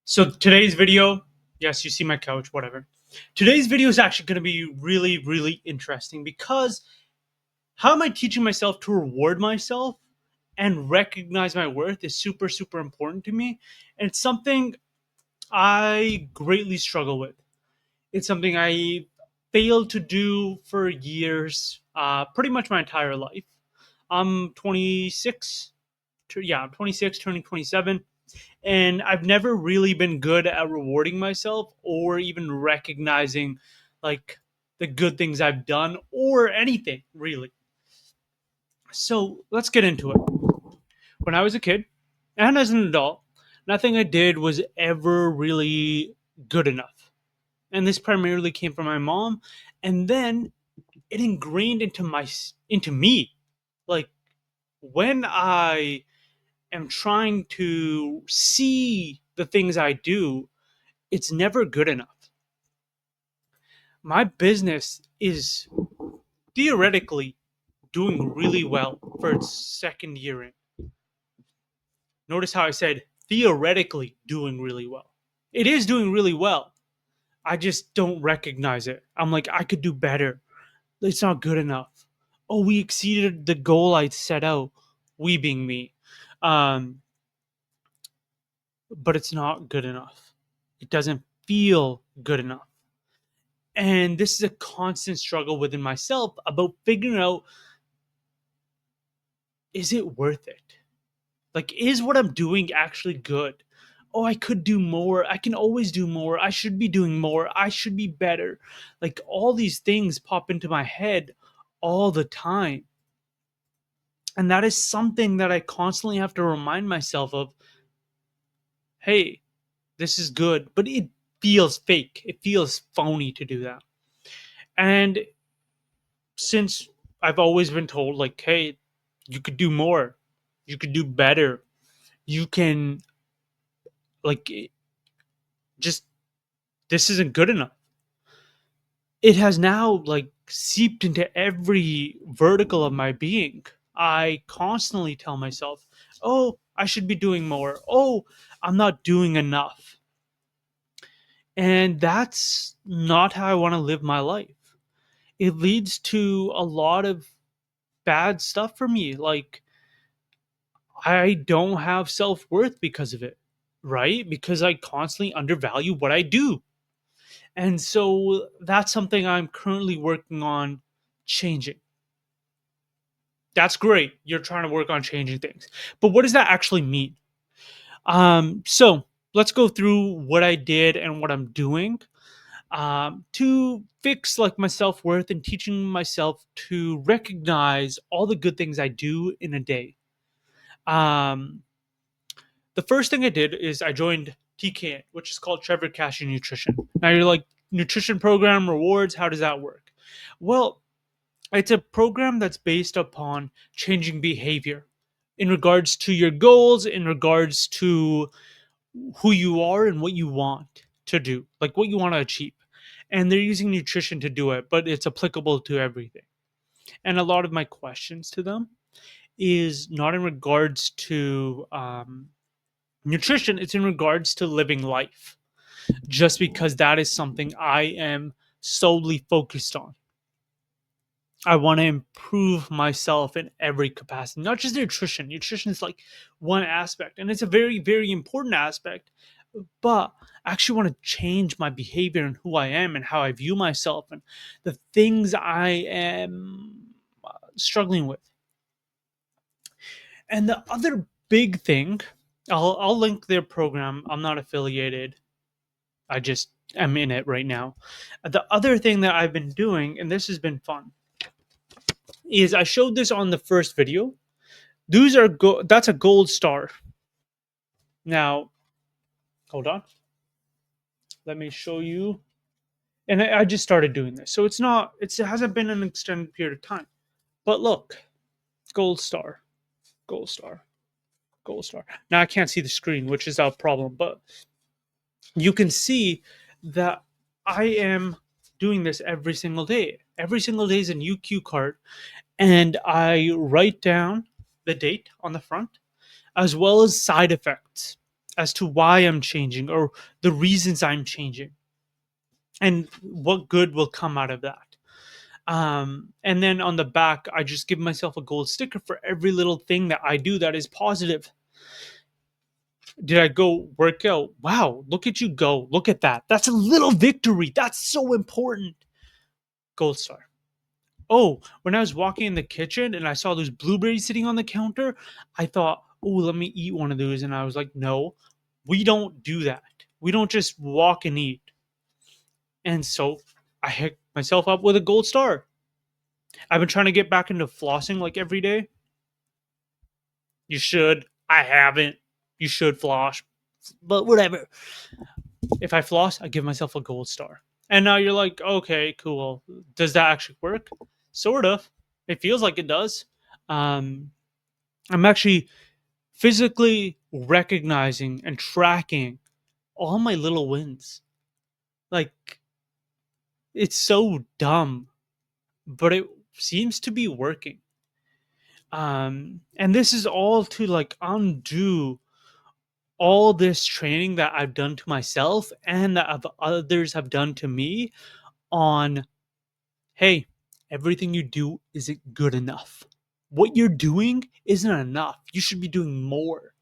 So today's video, yes, you see my couch, whatever. Today's video is actually going to be really, really interesting because how am I teaching myself to reward myself and recognize my worth is super, super important to me. And it's something I greatly struggle with. It's something I failed to do for years, pretty much my entire life. I'm 26. Yeah, I'm 26, turning 27, and I've never really been good at rewarding myself or even recognizing like the good things I've done or anything really. So let's get into it. When I was a kid and as an adult, nothing I did was ever really good enough. And this primarily came from my mom, and then it ingrained into me. Like when I am trying to see the things I do, it's never good enough. My business is theoretically doing really well for its second year in. Notice how I said theoretically doing really well. It is doing really well. I just don't recognize it. I'm like, I could do better. It's not good enough. Oh, we exceeded the goal I set out. We being me. Um, but it's not good enough. It doesn't feel good enough. And this is a constant struggle within myself about figuring out, is it worth it? Like, is what I'm doing actually good? Oh, I could do more. I can always do more. I should be doing more. I should be better. Like, all these things pop into my head all the time. And that is something that I constantly have to remind myself of. Hey, this is good, but it feels fake. It feels phony to do that. And since I've always been told, like, hey, you could do more, you could do better, you can, like, just this isn't good enough. It has now like seeped into every vertical of my being. I constantly tell myself, oh, I should be doing more. Oh, I'm not doing enough. And that's not how I want to live my life. It leads to a lot of bad stuff for me. Like, I don't have self worth because of it, right? Because I constantly undervalue what I do. And so that's something I'm currently working on changing. That's great. You're trying to work on changing things. But what does that actually mean? So let's go through what I did and what I'm doing to fix like my self worth and teaching myself to recognize all the good things I do in a day. Um, the first thing I did is I joined TKN, which is called Trevor Cashew Nutrition. Now you're like, nutrition program, rewards, how does that work? Well, it's a program that's based upon changing behavior in regards to your goals, in regards to who you are and what you want to do, like what you want to achieve. And they're using nutrition to do it, but it's applicable to everything. And a lot of my questions to them is not in regards to nutrition, it's in regards to living life, just because that is something I am solely focused on. I want to improve myself in every capacity, not just nutrition. Nutrition is like one aspect, and it's a very, very important aspect. But I actually want to change my behavior and who I am and how I view myself and the things I am struggling with. And the other big thing, I'll link their program. I'm not affiliated. I just am in it right now. The other thing that I've been doing, and this has been fun, is I showed this on the first video. That's a gold star. Now, hold on. Let me show you. And I just started doing this. So it hasn't been an extended period of time. But look, gold star, gold star, gold star. Now I can't see the screen, which is a problem, but you can see that I am doing this every single day. Every single day is a new cue card, and I write down the date on the front as well as side effects. as to why I'm changing or the reasons I'm changing and what good will come out of that. And then on the back, I just give myself a gold sticker for every little thing that I do that is positive. Did I go work out? Wow, look at you go. Look at that. That's a little victory. That's so important. Gold star. Oh, when I was walking in the kitchen and I saw those blueberries sitting on the counter, I thought, oh, let me eat one of those. And I was like, no, we don't do that. We don't just walk and eat. And so I hooked myself up with a gold star. I've been trying to get back into flossing like every day. You should. I haven't. You should floss. But whatever. If I floss, I give myself a gold star. And now you're like, okay, cool. Does that actually work? Sort of. It feels like it does. Um, I'm actually physically recognizing and tracking all my little wins. Like, it's so dumb, but it seems to be working. And this is all to like undo all this training that I've done to myself and that others have done to me on, hey, everything you do isn't good enough. What you're doing isn't enough. You should be doing more.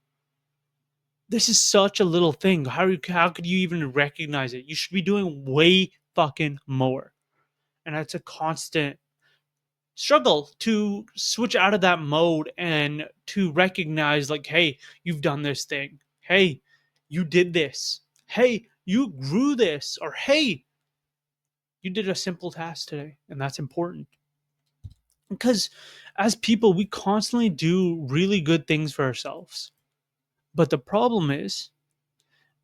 This is such a little thing. How could you even recognize it? You should be doing way fucking more. And that's a constant struggle to switch out of that mode and to recognize, like, hey, you've done this thing. Hey, you did this. Hey, you grew this. Or hey, you did a simple task today. And that's important. Because as people, we constantly do really good things for ourselves. But the problem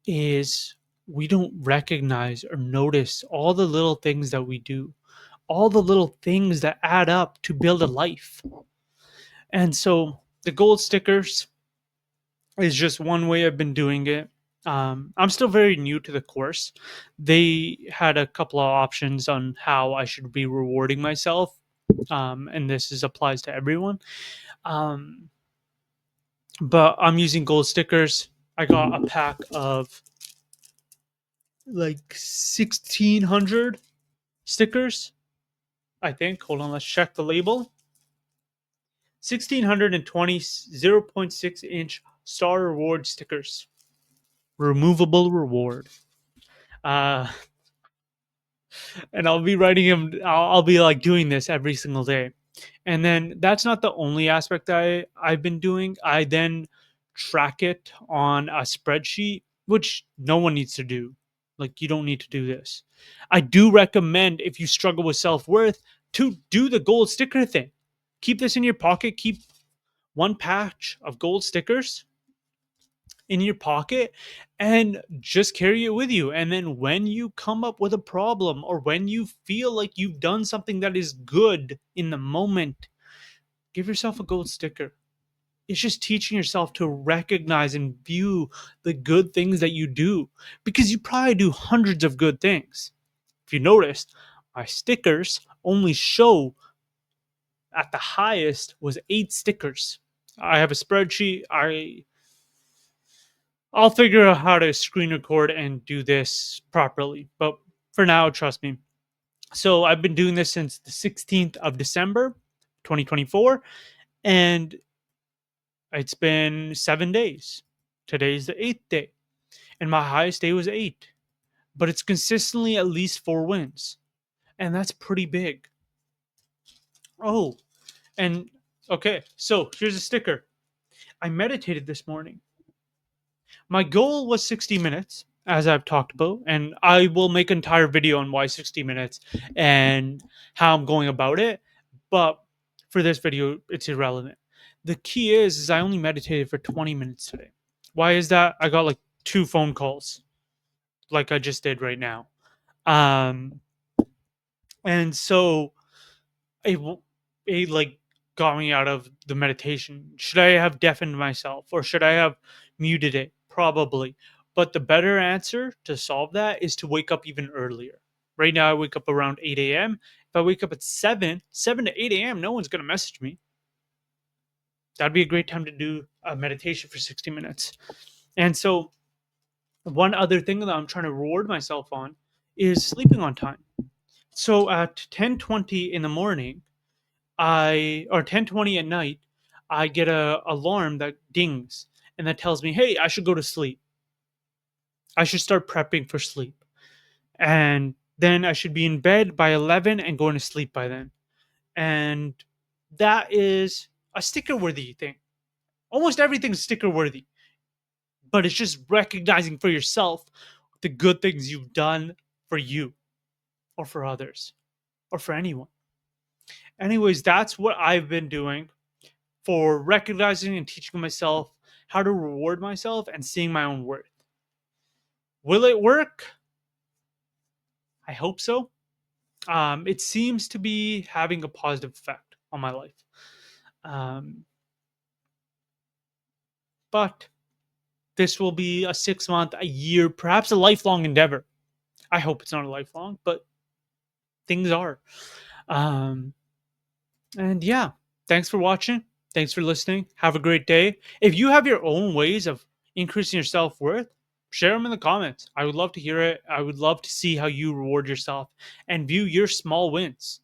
is we don't recognize or notice all the little things that we do, all the little things that add up to build a life. And so the gold stickers is just one way I've been doing it. I'm still very new to the course. They had a couple of options on how I should be rewarding myself, and this is applies to everyone. Um, but I'm using gold stickers. I got a pack of like 1,600 stickers, I think. Hold on, let's check the label. 1,620 0.6-inch Star Reward stickers. Removable reward. Uh, and I'll be writing him. I'll be like doing this every single day. And then that's not the only aspect I've been doing. I then track it on a spreadsheet, which no one needs to do. Like, you don't need to do this. I do recommend, if you struggle with self worth, to do the gold sticker thing. Keep this in your pocket. Keep one patch of gold stickers in your pocket and just carry it with you. And then when you come up with a problem or when you feel like you've done something that is good in the moment, give yourself a gold sticker. It's just teaching yourself to recognize and view the good things that you do, because you probably do hundreds of good things. If you noticed, my stickers only show at the highest was 8 stickers. I have a spreadsheet. I'll figure out how to screen record and do this properly. But for now, trust me. So I've been doing this since the 16th of December, 2024, and it's been 7 days. Today's the 8th day, and my highest day was 8. But it's consistently at least 4 wins, and that's pretty big. Oh, and okay, so here's a sticker. I meditated this morning. My goal was 60 minutes, as I've talked about, and I will make an entire video on why 60 minutes and how I'm going about it. But for this video, it's irrelevant. The key is I only meditated for 20 minutes today. Why is that? I got like 2 phone calls, like I just did right now. Um, and so it, it like got me out of the meditation. Should I have deafened myself or should I have muted it? Probably. But the better answer to solve that is to wake up even earlier. Right now, I wake up around 8 a.m. If I wake up at 7 to 8 a.m., no one's going to message me. That'd be a great time to do a meditation for 60 minutes. And so One other thing that I'm trying to reward myself on is sleeping on time. So at 10:20 in the morning, I or 10:20 at night, I get a alarm that dings and that tells me, "Hey, I should go to sleep. I should start prepping for sleep." And then I should be in bed by 11 and going to sleep by then. And that is a sticker worthy thing. Almost everything's sticker worthy, but it's just recognizing for yourself the good things you've done for you or for others or for anyone. Anyways, that's what I've been doing for recognizing and teaching myself how to reward myself and seeing my own worth. Will it work? I hope so. It seems to be having a positive effect on my life. Um, but this will be a 6 month, a year, perhaps a lifelong endeavor. I hope it's not a lifelong, but things are. Um, and yeah, thanks for watching. Thanks for listening. Have a great day. If you have your own ways of increasing your self worth, share them in the comments. I would love to hear it. I would love to see how you reward yourself and view your small wins.